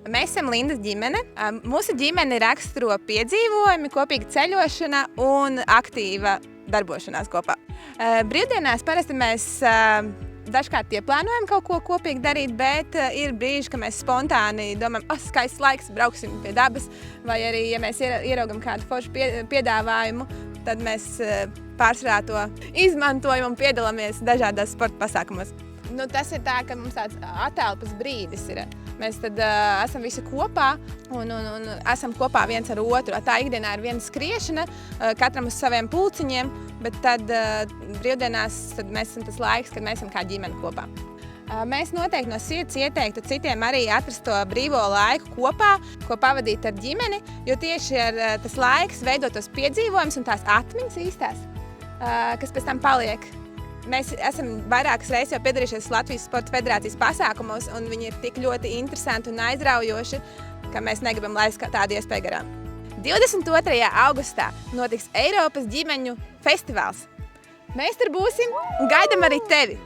Mēs esam Lindas ģimene. Mūsu ģimeni raksturo piedzīvojumi, kopīga ceļošana un aktīva darbošanās kopā. Brīvdienās parasti mēs dažkārt ieplānojam kaut ko kopīgi darīt, bet ir brīži, ka mēs spontāni domājam, skaists laiks, brauksim pie dabas, vai arī, ja mēs ieraugam kādu foršu piedāvājumu, tad mēs pārsvarā to izmantojam un piedalāmies dažādās sporta pasākumos. Tas ir tā, ka mums tāds atelpas brīdis ir. Mēs tad esam visi kopā un esam kopā viens ar otru. Tā ikdienā ir viena skriešana, katram uz saviem pulciņiem, bet tad brīvdienās tad mēs esam tas laiks, kad mēs esam kā ģimene kopā. Mēs noteikti no sirds ieteiktu citiem arī atrast to brīvo laiku kopā, ko pavadīt ar ģimeni, jo tieši tas laiks veido tos piedzīvojumus un tās atmiņas īstās, kas pēc tam paliek. Mēs esam vairākas reizes jau piedalījušies Latvijas Sporta federācijas pasākumos, un viņi ir tik ļoti interesanti un aizraujoši, ka mēs negribam laist tādu iespēju garām. 22. augustā notiks Eiropas ģimeņu festivāls. Mēs tur būsim un gaidām arī tevi!